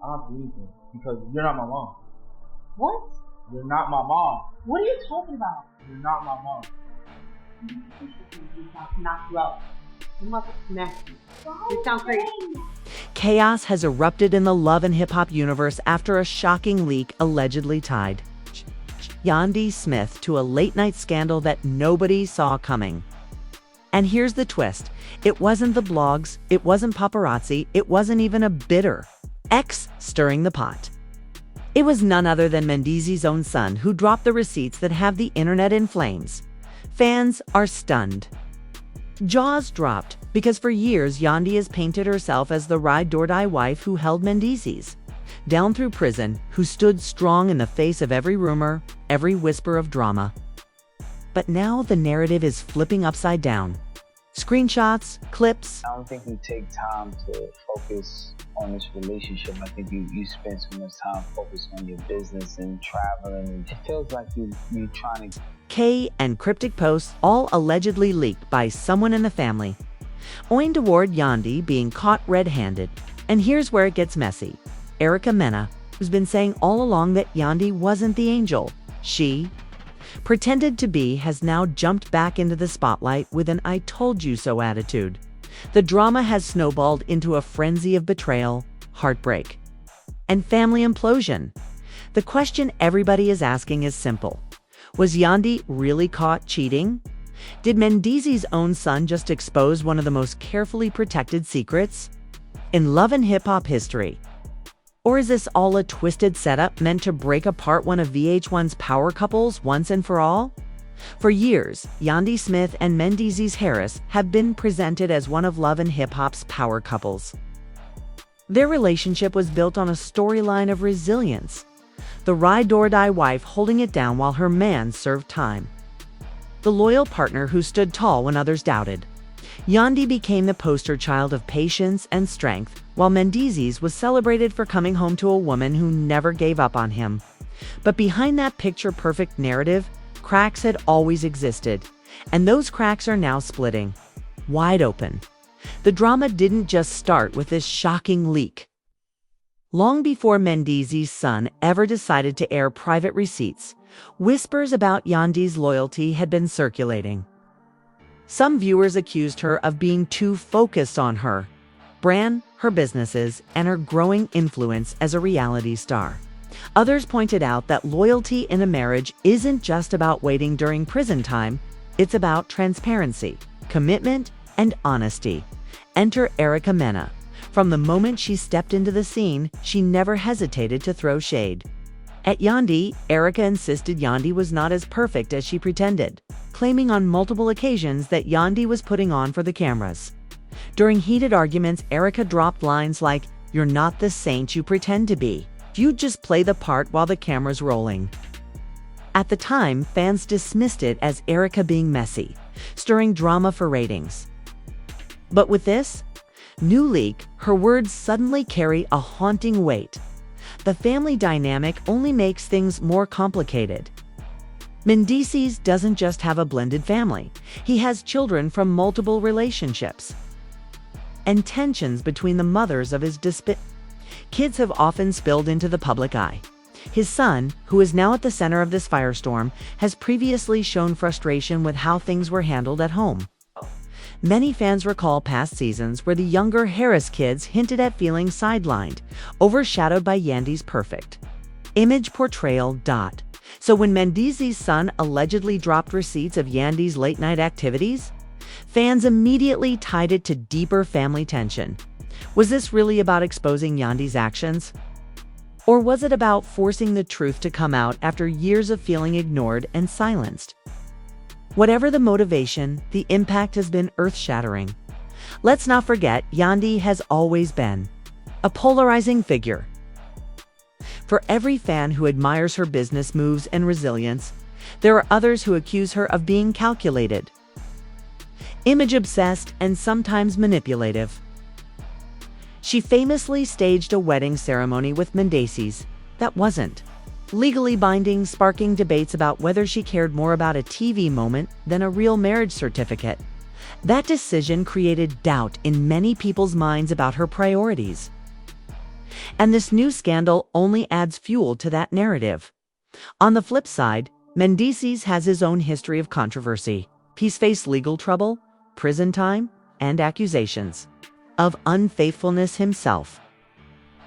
I don't believe it because you're not my mom. What? You're not my mom. What are you talking about? You're not my mom. Knock you out. You must smash you. You sound crazy. Chaos has erupted in the love and hip-hop universe after a shocking leak allegedly tied Yandy Smith to a late-night scandal that nobody saw coming. And here's the twist. It wasn't the blogs, it wasn't paparazzi, it wasn't even a bitter ex stirring the pot. It was none other than Mendeecees' own son who dropped the receipts that have the internet in flames. Fans are stunned. Jaws dropped because for years Yandy has painted herself as the ride-or-die wife who held Mendeecees down through prison, who stood strong in the face of every rumor, every whisper of drama. But now the narrative is flipping upside down. Screenshots, clips. I don't think you take time to focus on this relationship. I think you spend so much time focused on your business and traveling. And it feels like you trying to... And cryptic posts all allegedly leaked by someone in the family, owing toward Yandy being caught red-handed. And here's where it gets messy. Erica Mena, who's been saying all along that Yandy wasn't the angel she pretended to be, has now jumped back into the spotlight with an "I told you so" attitude. The drama has snowballed into a frenzy of betrayal, heartbreak, and family implosion. The question everybody is asking is simple. Was Yandy really caught cheating? Did Mendeecees' own son just expose one of the most carefully protected secrets in love and hip-hop history? Or is this all a twisted setup meant to break apart one of VH1's power couples once and for all? For years, Yandy Smith and Mendeecees Harris have been presented as one of love and hip-hop's power couples. Their relationship was built on a storyline of resilience, the ride-or-die wife holding it down while her man served time, the loyal partner who stood tall when others doubted. Yandy became the poster child of patience and strength, while Mendeecees was celebrated for coming home to a woman who never gave up on him. But behind that picture-perfect narrative, cracks had always existed, and those cracks are now splitting wide open. The drama didn't just start with this shocking leak. Long before Mendeecees' son ever decided to air private receipts, whispers about Yandy's loyalty had been circulating. Some viewers accused her of being too focused on her brand, her businesses, and her growing influence as a reality star. Others pointed out that loyalty in a marriage isn't just about waiting during prison time, it's about transparency, commitment, and honesty. Enter Erica Mena. From the moment she stepped into the scene, she never hesitated to throw shade at Yandy. Erica insisted Yandy was not as perfect as she pretended, claiming on multiple occasions that Yandy was putting on for the cameras. During heated arguments, Erica dropped lines like, "You're not the saint you pretend to be. You just play the part while the camera's rolling." At the time, fans dismissed it as Erica being messy, stirring drama for ratings. But with this new leak, her words suddenly carry a haunting weight. The family dynamic only makes things more complicated. Mendeecees doesn't just have a blended family. He has children from multiple relationships, and tensions between the mothers of his kids have often spilled into the public eye. His son, who is now at the center of this firestorm, has previously shown frustration with how things were handled at home. Many fans recall past seasons where the younger Harris kids hinted at feeling sidelined, overshadowed by Yandy's perfect image portrayal. So when Mendeecees' son allegedly dropped receipts of Yandy's late-night activities, fans immediately tied it to deeper family tension. Was this really about exposing Yandy's actions? Or was it about forcing the truth to come out after years of feeling ignored and silenced? Whatever the motivation, the impact has been earth-shattering. Let's not forget, Yandy has always been a polarizing figure. For every fan who admires her business moves and resilience, there are others who accuse her of being calculated, image-obsessed, and sometimes manipulative. She famously staged a wedding ceremony with Mendeecees that wasn't legally binding, sparking debates about whether she cared more about a TV moment than a real marriage certificate. That decision created doubt in many people's minds about her priorities. And this new scandal only adds fuel to that narrative. On the flip side, Mendeecees has his own history of controversy. He's faced legal trouble, prison time, and accusations of unfaithfulness himself.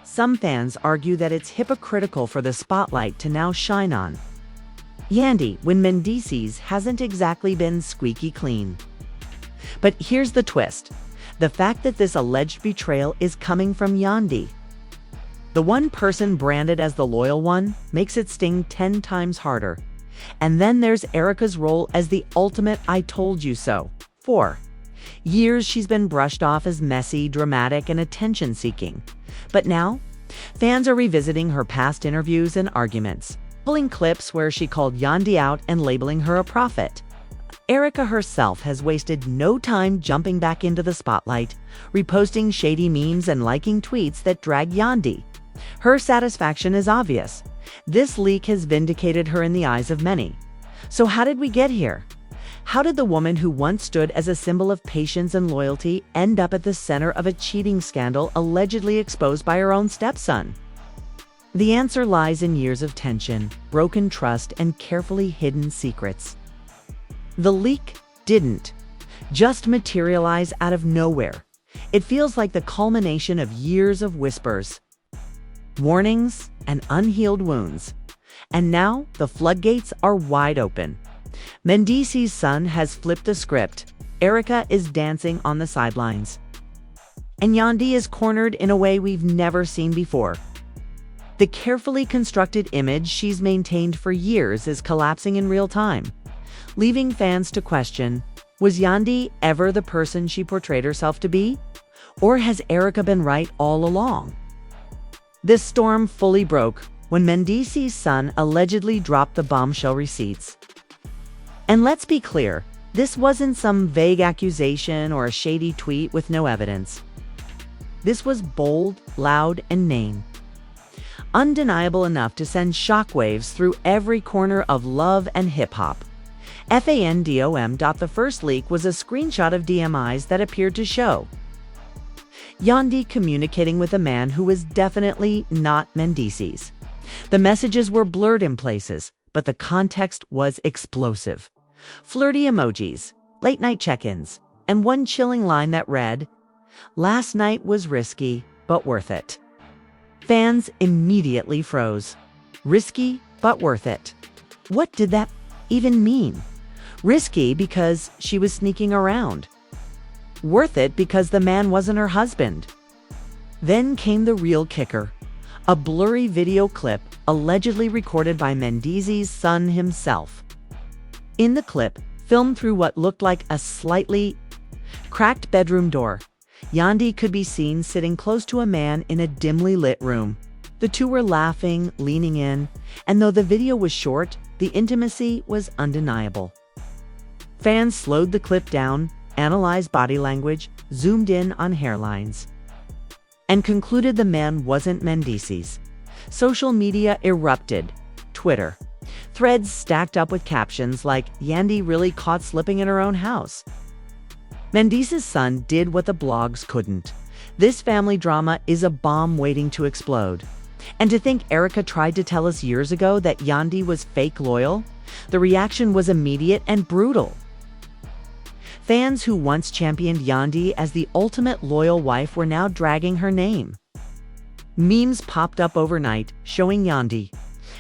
Some fans argue that it's hypocritical for the spotlight to now shine on Yandy when Mendeecees hasn't exactly been squeaky clean. But here's the twist. The fact that this alleged betrayal is coming from Yandy, the one person branded as the loyal one, makes it sting 10 times harder. And then there's Erica's role as the ultimate I told you so. For years she's been brushed off as messy, dramatic, and attention-seeking. But now, fans are revisiting her past interviews and arguments, pulling clips where she called Yandy out and labeling her a prophet. Erica herself has wasted no time jumping back into the spotlight, reposting shady memes and liking tweets that drag Yandy. Her satisfaction is obvious. This leak has vindicated her in the eyes of many. So how did we get here? How did the woman who once stood as a symbol of patience and loyalty end up at the center of a cheating scandal allegedly exposed by her own stepson? The answer lies in years of tension, broken trust, and carefully hidden secrets. The leak didn't just materialize out of nowhere. It feels like the culmination of years of whispers, warnings, and unhealed wounds. And now the floodgates are wide open. Mendeecees' son has flipped the script. Erica is dancing on the sidelines. And Yandy is cornered in a way we've never seen before. The carefully constructed image she's maintained for years is collapsing in real time, leaving fans to question, was Yandy ever the person she portrayed herself to be? Or has Erica been right all along? This storm fully broke when Mendeecees' son allegedly dropped the bombshell receipts. And let's be clear, this wasn't some vague accusation or a shady tweet with no evidence. This was bold, loud, and named. Undeniable enough to send shockwaves through every corner of love and hip-hop. FANDOM. The first leak was a screenshot of DMIs that appeared to show Yandy communicating with a man who was definitely not Mendeecees. The messages were blurred in places, but the context was explosive. Flirty emojis, late-night check-ins, and one chilling line that read, "Last night was risky, but worth it." Fans immediately froze. Risky, but worth it. What did that even mean? Risky because she was sneaking around. Worth it because the man wasn't her husband. Then came the real kicker. A blurry video clip allegedly recorded by Mendeecees' son himself. In the clip, filmed through what looked like a slightly cracked bedroom door, Yandy could be seen sitting close to a man in a dimly lit room. The two were laughing, leaning in, and though the video was short, the intimacy was undeniable. Fans slowed the clip down, analyzed body language, zoomed in on hairlines, and concluded the man wasn't Mendeecees. Social media erupted. Twitter. Threads stacked up with captions like, "Yandy really caught slipping in her own house." Mendeecees' son did what the blogs couldn't. This family drama is a bomb waiting to explode. And to think Erica tried to tell us years ago that Yandy was fake loyal, the reaction was immediate and brutal. Fans who once championed Yandy as the ultimate loyal wife were now dragging her name. Memes popped up overnight showing Yandy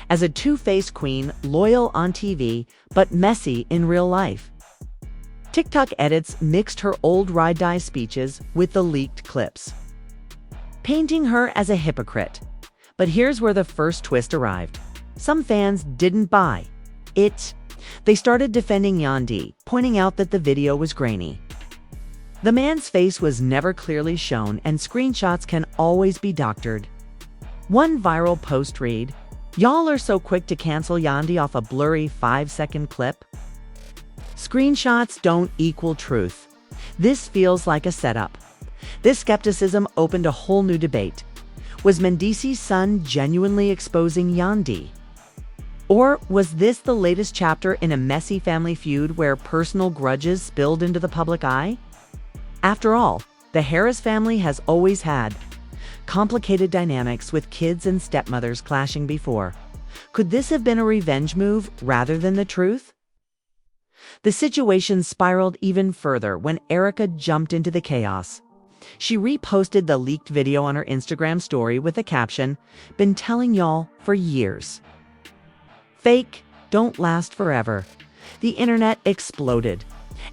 as a two-faced queen, loyal on TV, but messy in real life. TikTok edits mixed her old ride-die speeches with the leaked clips, painting her as a hypocrite. But here's where the first twist arrived. Some fans didn't buy it. They started defending Yandy, pointing out that the video was grainy. The man's face was never clearly shown, and screenshots can always be doctored. One viral post read, "Y'all are so quick to cancel Yandy off a blurry 5-second clip." Screenshots don't equal truth. This feels like a setup. This skepticism opened a whole new debate. Was Mendeecees' son genuinely exposing Yandy? Or was this the latest chapter in a messy family feud where personal grudges spilled into the public eye? After all, the Harris family has always had complicated dynamics with kids and stepmothers clashing before. Could this have been a revenge move rather than the truth? The situation spiraled even further when Erica jumped into the chaos. She reposted the leaked video on her Instagram story with the caption, "Been telling y'all for years." Fake don't last forever. The internet exploded.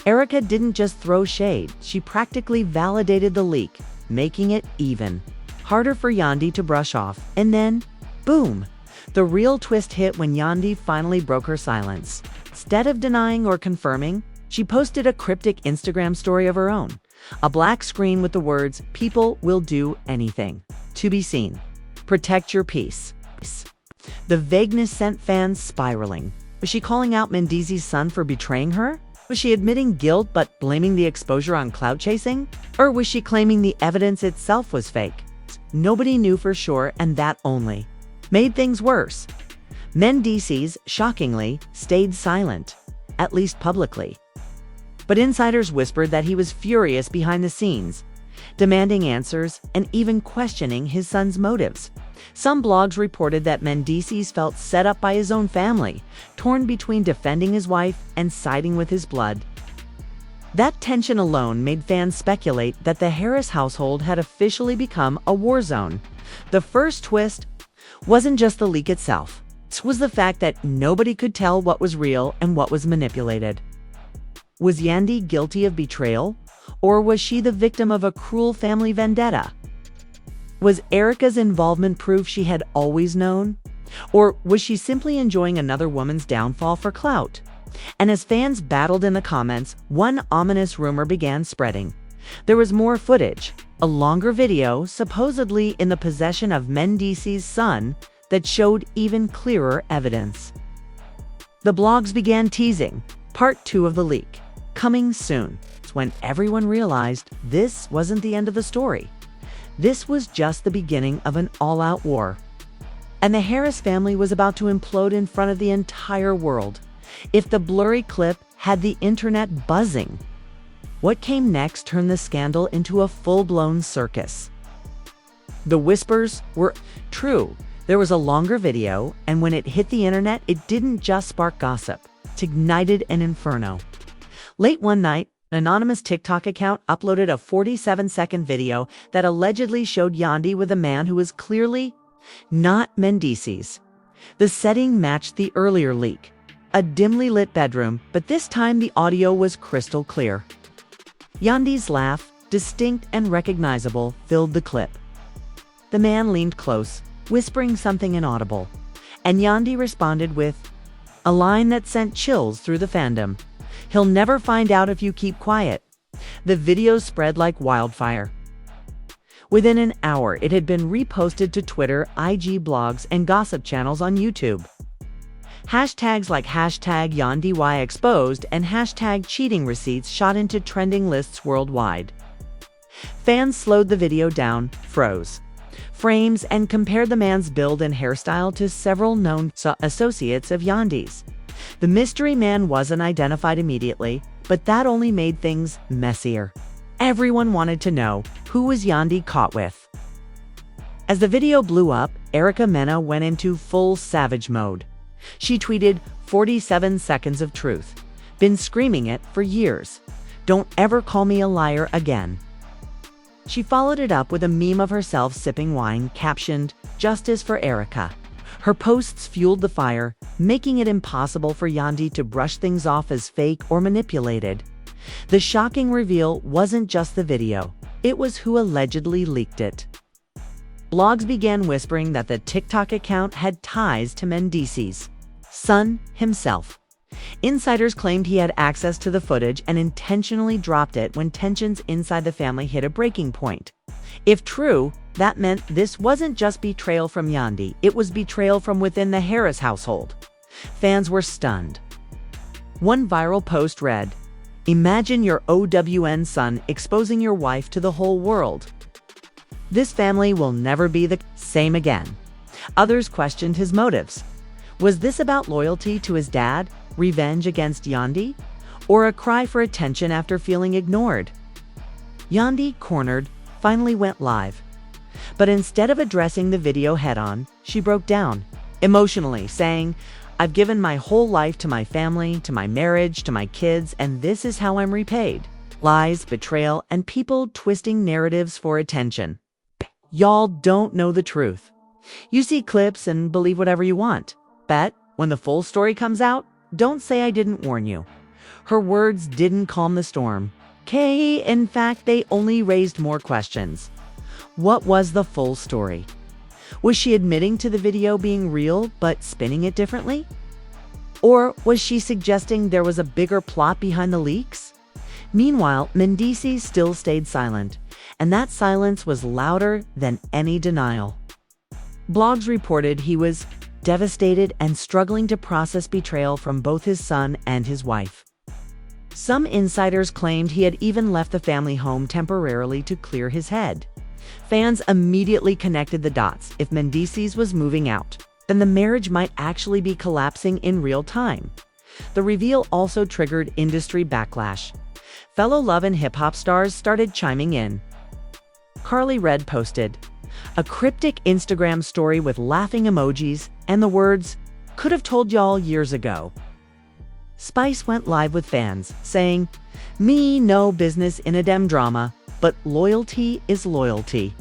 Erica didn't just throw shade, she practically validated the leak, making it even harder for Yandy to brush off. And then, boom! The real twist hit when Yandy finally broke her silence. Instead of denying or confirming, she posted a cryptic Instagram story of her own. A black screen with the words, "People will do anything." To be seen. Protect your peace. The vagueness sent fans spiraling. Was she calling out Mendeecees' son for betraying her? Was she admitting guilt but blaming the exposure on clout chasing? Or was she claiming the evidence itself was fake? Nobody knew for sure, and that only made things worse. Mendeecees, shockingly, stayed silent, at least publicly. But insiders whispered that he was furious behind the scenes, demanding answers and even questioning his son's motives. Some blogs reported that Mendeecees felt set up by his own family, torn between defending his wife and siding with his blood. That tension alone made fans speculate that the Harris household had officially become a war zone. The first twist wasn't just the leak itself. It was the fact that nobody could tell what was real and what was manipulated. Was Yandy guilty of betrayal, or was she the victim of a cruel family vendetta? Was Erica's involvement proof she had always known? Or was she simply enjoying another woman's downfall for clout? And as fans battled in the comments, one ominous rumor began spreading. There was more footage, a longer video supposedly in the possession of Mendeecees' son that showed even clearer evidence. The blogs began teasing part 2 of the leak, coming soon. It's when everyone realized this wasn't the end of the story. This was just the beginning of an all-out war. And the Harris family was about to implode in front of the entire world. If the blurry clip had the internet buzzing, what came next turned the scandal into a full-blown circus. The whispers were true. There was a longer video, and when it hit the internet, it didn't just spark gossip. It ignited an inferno. Late one night, an anonymous TikTok account uploaded a 47-second video that allegedly showed Yandy with a man who was clearly not Mendeecees. The setting matched the earlier leak, a dimly lit bedroom, but this time the audio was crystal clear. Yandy's laugh, distinct and recognizable, filled the clip. The man leaned close, whispering something inaudible, and Yandy responded with a line that sent chills through the fandom. "He'll never find out if you keep quiet." The video spread like wildfire. Within an hour, it had been reposted to Twitter, IG blogs, and gossip channels on YouTube. Hashtags like #YandyExposed and #cheating receipts shot into trending lists worldwide. Fans slowed the video down, froze frames, and compared the man's build and hairstyle to several known associates of Yandy's. The mystery man wasn't identified immediately, but that only made things messier. Everyone wanted to know, who was Yandy caught with? As the video blew up, Erica Mena went into full savage mode. She tweeted, 47 seconds of truth. Been screaming it for years. Don't ever call me a liar again. She followed it up with a meme of herself sipping wine, captioned, "Justice for Erica." Her posts fueled the fire, making it impossible for Yandy to brush things off as fake or manipulated. The shocking reveal wasn't just the video, it was who allegedly leaked it. Blogs began whispering that the TikTok account had ties to Mendeecees' son himself. Insiders claimed he had access to the footage and intentionally dropped it when tensions inside the family hit a breaking point. If true, that meant this wasn't just betrayal from Yandy, it was betrayal from within the Harris household. Fans were stunned. One viral post read, "Imagine your OWN son exposing your wife to the whole world. This family will never be the same again." Others questioned his motives. Was this about loyalty to his dad, revenge against Yandy, or a cry for attention after feeling ignored? Yandy, cornered, finally went live. But instead of addressing the video head-on, she broke down, emotionally, saying, "I've given my whole life to my family, to my marriage, to my kids, and this is how I'm repaid." Lies, betrayal, and people twisting narratives for attention. Y'all don't know the truth. You see clips and believe whatever you want. But when the full story comes out, don't say I didn't warn you. Her words didn't calm the storm. In fact, they only raised more questions. What was the full story? Was she admitting to the video being real but spinning it differently? Or was she suggesting there was a bigger plot behind the leaks? Meanwhile, Mendeecees still stayed silent, and that silence was louder than any denial. Blogs reported he was devastated and struggling to process betrayal from both his son and his wife. Some insiders claimed he had even left the family home temporarily to clear his head. Fans immediately connected the dots. If Mendeecees was moving out, then the marriage might actually be collapsing in real time. The reveal also triggered industry backlash. Fellow love and hip-hop stars started chiming in. Carly Red posted a cryptic Instagram story with laughing emojis and the words, "Could have told y'all years ago." Spice went live with fans, saying, "Me no business in a dem drama, but loyalty is loyalty.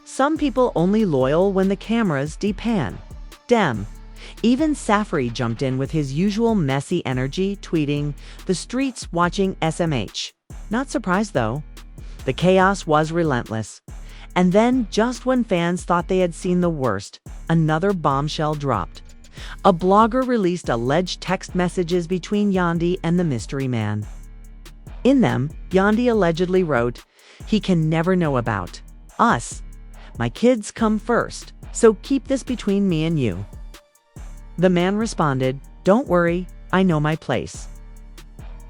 Some people only loyal when the cameras depan. Dem." Even Safri jumped in with his usual messy energy, tweeting, "The streets watching SMH." Not surprised though. The chaos was relentless. And then, just when fans thought they had seen the worst, another bombshell dropped. A blogger released alleged text messages between Yandy and the mystery man. In them, Yandy allegedly wrote, "He can never know about us. My kids come first, so keep this between me and you." The man responded, "Don't worry, I know my place."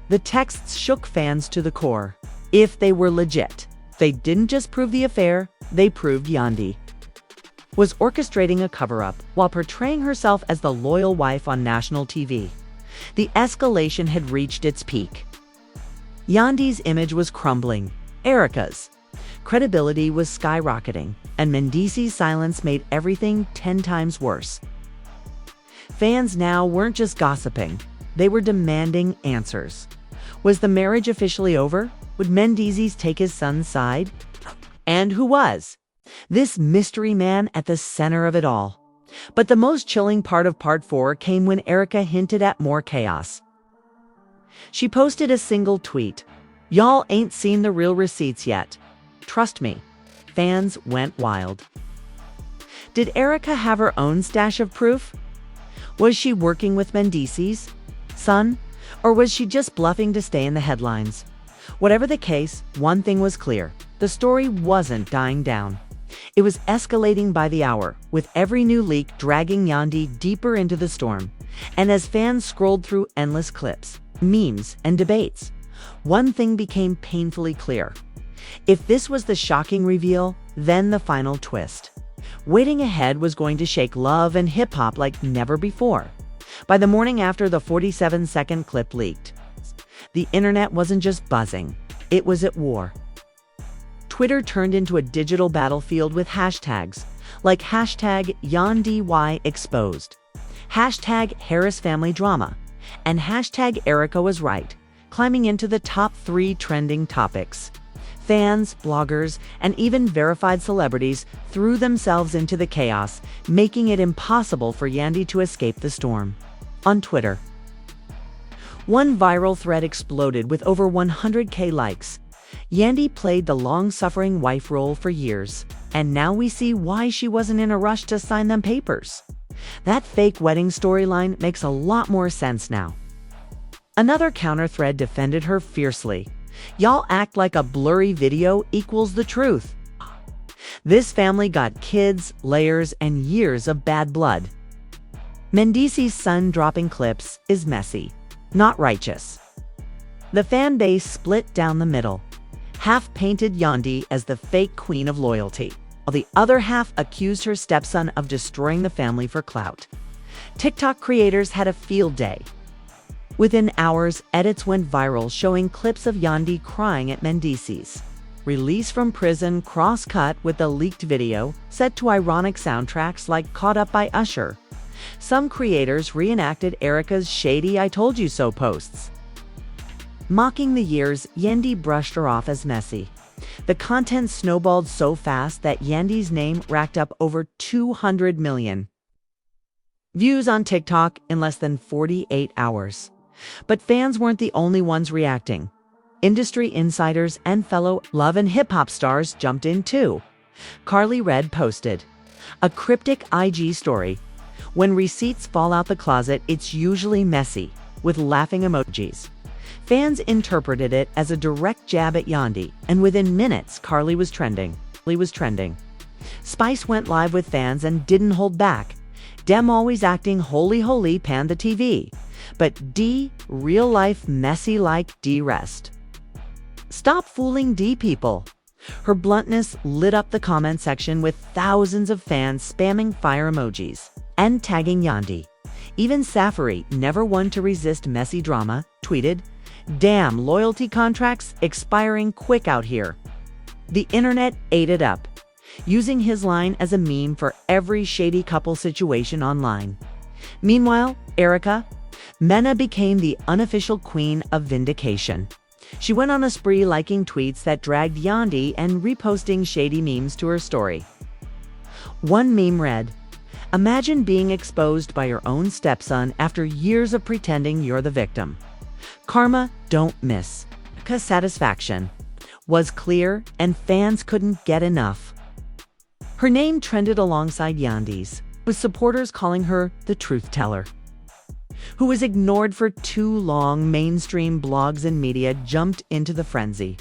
The texts shook fans to the core. If they were legit, they didn't just prove the affair, they proved Yandy was orchestrating a cover-up while portraying herself as the loyal wife on national TV. The escalation had reached its peak. Yandy's image was crumbling. Erica's credibility was skyrocketing, and Mendeecees' silence made everything 10 times worse. Fans now weren't just gossiping, they were demanding answers. Was the marriage officially over? Would Mendeecees take his son's side? And who was this mystery man at the center of it all? But the most chilling part of Part 4 came when Erica hinted at more chaos. She posted a single tweet, "Y'all ain't seen the real receipts yet. Trust me." Fans went wild. Did Erica have her own stash of proof? Was she working with Mendeecees' son? Or was she just bluffing to stay in the headlines? Whatever the case, one thing was clear. The story wasn't dying down. It was escalating by the hour, with every new leak dragging Yandy deeper into the storm. And as fans scrolled through endless clips, memes, and debates, one thing became painfully clear. If this was the shocking reveal, then the final twist. Waiting ahead was going to shake love and hip-hop like never before. By the morning after the 47-second clip leaked, the internet wasn't just buzzing, it was at war. Twitter turned into a digital battlefield with hashtags like hashtag YandyExposed, hashtag Harris Family Drama, and hashtag Erica Was Right, climbing into the top 3 trending topics. Fans, bloggers, and even verified celebrities threw themselves into the chaos, making it impossible for Yandy to escape the storm. On Twitter, one viral thread exploded with over 100K likes. Yandy played the long-suffering wife role for years, and now we see why she wasn't in a rush to sign them papers. That fake wedding storyline makes a lot more sense now. Another counter-thread defended her fiercely. "Y'all act like a blurry video equals the truth. This family got kids, layers, and years of bad blood." Mendeecees' son dropping clips is messy, not righteous. The fan base split down the middle. Half painted Yandy as the fake queen of loyalty, while the other half accused her stepson of destroying the family for clout. TikTok creators had a field day. Within hours, edits went viral showing clips of Yandy crying at Mendeecees, release from prison cross-cut with the leaked video set to ironic soundtracks like Caught Up by Usher. Some creators reenacted Erica's shady "I told you so" posts. Mocking the years, Yandy brushed her off as messy. The content snowballed so fast that Yandy's name racked up over 200 million views on TikTok in less than 48 hours. But fans weren't the only ones reacting. Industry insiders and fellow love and hip-hop stars jumped in too. Carly Red posted a cryptic IG story. "When receipts fall out the closet, it's usually messy," with laughing emojis. Fans interpreted it as a direct jab at Yandy, and within minutes, Carly was trending. Spice went live with fans and didn't hold back. Dem always acting holy panned the TV. But D, real life messy like D rest. Stop fooling D people. Her bluntness lit up the comment section with thousands of fans spamming fire emojis and tagging Yandy. Even Safari, never one to resist messy drama, tweeted, "Damn, loyalty contracts expiring quick out here." The internet ate it up, using his line as a meme for every shady couple situation online. Meanwhile, Erica Mena became the unofficial queen of vindication. She went on a spree liking tweets that dragged Yandy and reposting shady memes to her story. One meme read, "Imagine being exposed by your own stepson after years of pretending you're the victim. Karma don't miss." Erica's satisfaction was clear and fans couldn't get enough. Her name trended alongside Yandy's, with supporters calling her the truth teller. Who was ignored for too long, mainstream blogs and media jumped into the frenzy.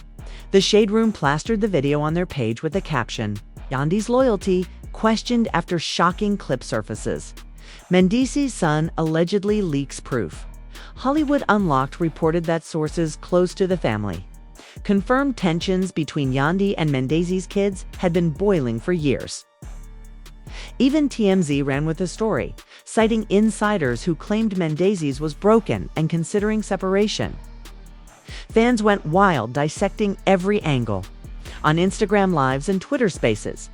The Shade Room plastered the video on their page with the caption, "Yandy's loyalty questioned after shocking clip surfaces. Mendeecees' son allegedly leaks proof." Hollywood Unlocked reported that sources close to the family confirmed tensions between Yandy and Mendeecees' kids had been boiling for years. Even TMZ ran with the story, citing insiders who claimed Mendeecees was broken and considering separation. Fans went wild, dissecting every angle. On Instagram Lives and Twitter Spaces,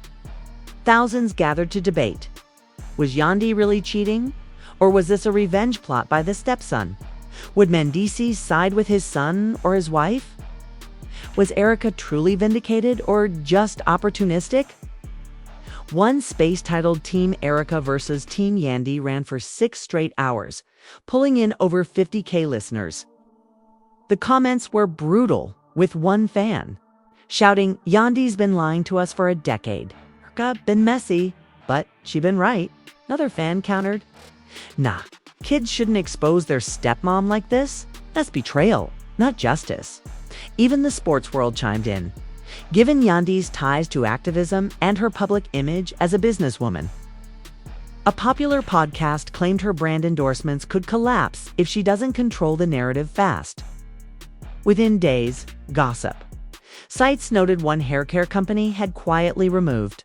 thousands gathered to debate. Was Yandy really cheating? Or was this a revenge plot by the stepson? Would Mendeecees side with his son or his wife? Was Erica truly vindicated or just opportunistic? One space titled Team Erica versus Team Yandy ran for 6 straight hours, pulling in over 50K listeners. The comments were brutal, with one fan shouting, "Yandy's been lying to us for a decade. Erica been messy, but she been right." Another fan countered, "Nah, kids shouldn't expose their stepmom like this. That's betrayal, not justice." Even the sports world chimed in, given Yandy's ties to activism and her public image as a businesswoman. A popular podcast claimed her brand endorsements could collapse if she doesn't control the narrative fast. Within days, gossip. Sites noted one hair care company had quietly removed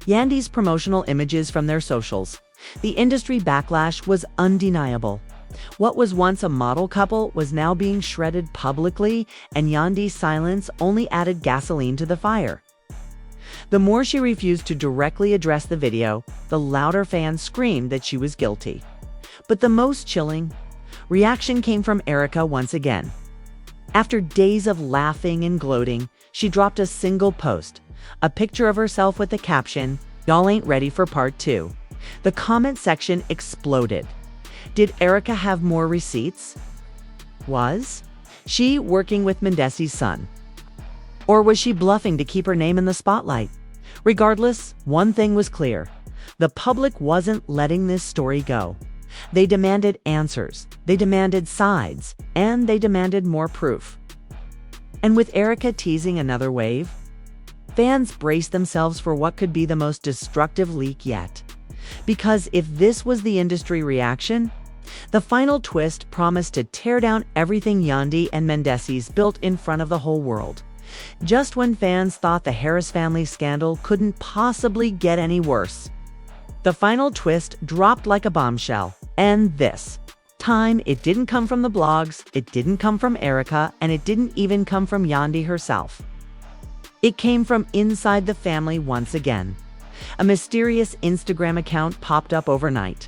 Yandy's promotional images from their socials. The industry backlash was undeniable. What was once a model couple was now being shredded publicly, and Yandy's silence only added gasoline to the fire. The more she refused to directly address the video, the louder fans screamed that she was guilty. But the most chilling reaction came from Erica once again. After days of laughing and gloating, she dropped a single post, a picture of herself with the caption, "Y'all ain't ready for part 2. The comment section exploded. Did Erica have more receipts? Was she working with Mendeecees' son? Or was she bluffing to keep her name in the spotlight? Regardless, one thing was clear. The public wasn't letting this story go. They demanded answers, they demanded sides, and they demanded more proof. And with Erica teasing another wave, fans braced themselves for what could be the most destructive leak yet. Because if this was the industry reaction, the final twist promised to tear down everything Yandy and Mendeecees built in front of the whole world. Just when fans thought the Harris family scandal couldn't possibly get any worse, the final twist dropped like a bombshell. And this time, it didn't come from the blogs, it didn't come from Erica, and it didn't even come from Yandy herself. It came from inside the family once again. A mysterious Instagram account popped up overnight,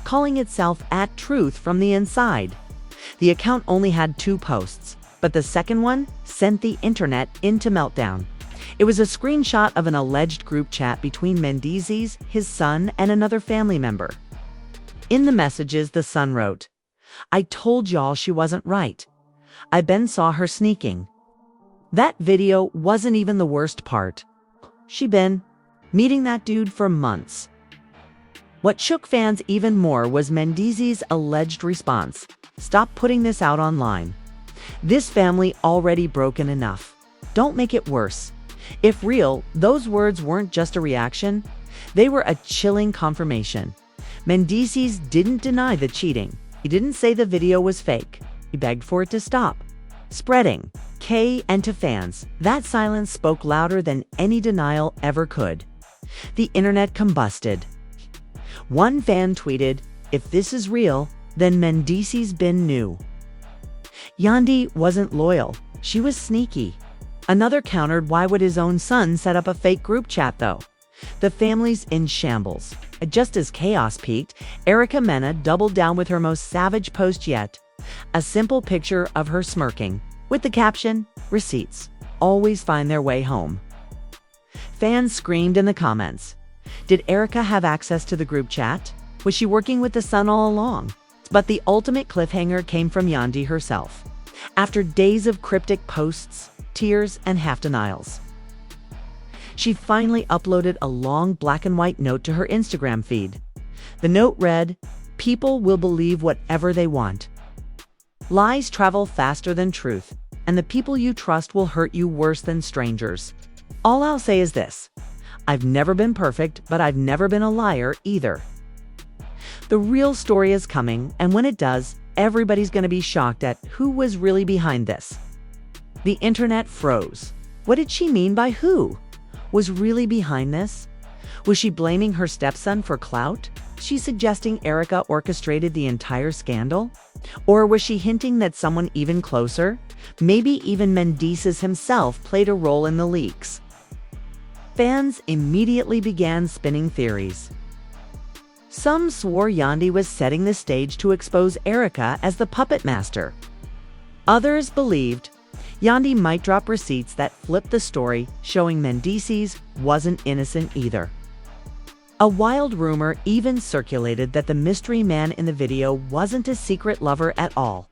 calling itself @Truth from the inside. The account only had 2 posts, but the second one sent the internet into meltdown. It was a screenshot of an alleged group chat between Mendeecees, his son, and another family member. In the messages, the son wrote, "I told y'all she wasn't right. I been saw her sneaking. That video wasn't even the worst part. She been meeting that dude for months." What shook fans even more was Mendeecees' alleged response: "Stop putting this out online. This family already broken enough. Don't make it worse." If real, those words weren't just a reaction, they were a chilling confirmation. Mendeecees didn't deny the cheating. He didn't say the video was fake. He begged for it to stop spreading. And to fans, that silence spoke louder than any denial ever could. The internet combusted. One fan tweeted, "If this is real, then Mendeecees been new." Yandy wasn't loyal. She was sneaky. Another countered, why would his own son set up a fake group chat though? The family's in shambles. Just as chaos peaked, Erica Mena doubled down with her most savage post yet. A simple picture of her smirking, with the caption, "Receipts always find their way home." Fans screamed in the comments. Did Erica have access to the group chat? Was she working with the son all along? But the ultimate cliffhanger came from Yandy herself. After days of cryptic posts, tears, and half-denials, she finally uploaded a long black and white note to her Instagram feed. The note read, "People will believe whatever they want. Lies travel faster than truth, and the people you trust will hurt you worse than strangers. All I'll say is this: I've never been perfect, but I've never been a liar either." The real story is coming, and when it does, everybody's going to be shocked at who was really behind this. The internet froze. What did she mean by who was really behind this? Was she blaming her stepson for clout? She's suggesting Erica orchestrated the entire scandal? Or was she hinting that someone even closer, maybe even Mendeecees himself, played a role in the leaks? Fans immediately began spinning theories. Some swore Yandy was setting the stage to expose Erica as the puppet master. Others believed Yandy might drop receipts that flipped the story, showing Mendeecees wasn't innocent either. A wild rumor even circulated that the mystery man in the video wasn't a secret lover at all,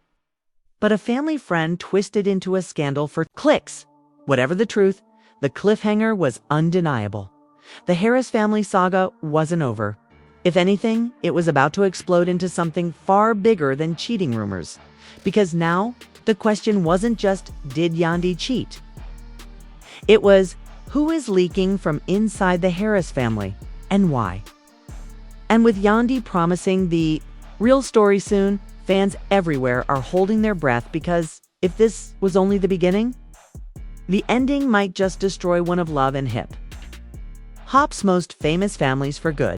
but a family friend twisted into a scandal for clicks. Whatever the truth, the cliffhanger was undeniable. The Harris family saga wasn't over. If anything, it was about to explode into something far bigger than cheating rumors. Because now, the question wasn't just, did Yandy cheat? It was, who is leaking from inside the Harris family, and why? And with Yandy promising the real story soon, fans everywhere are holding their breath because if this was only the beginning, the ending might just destroy one of love and hip hop's most famous families for good.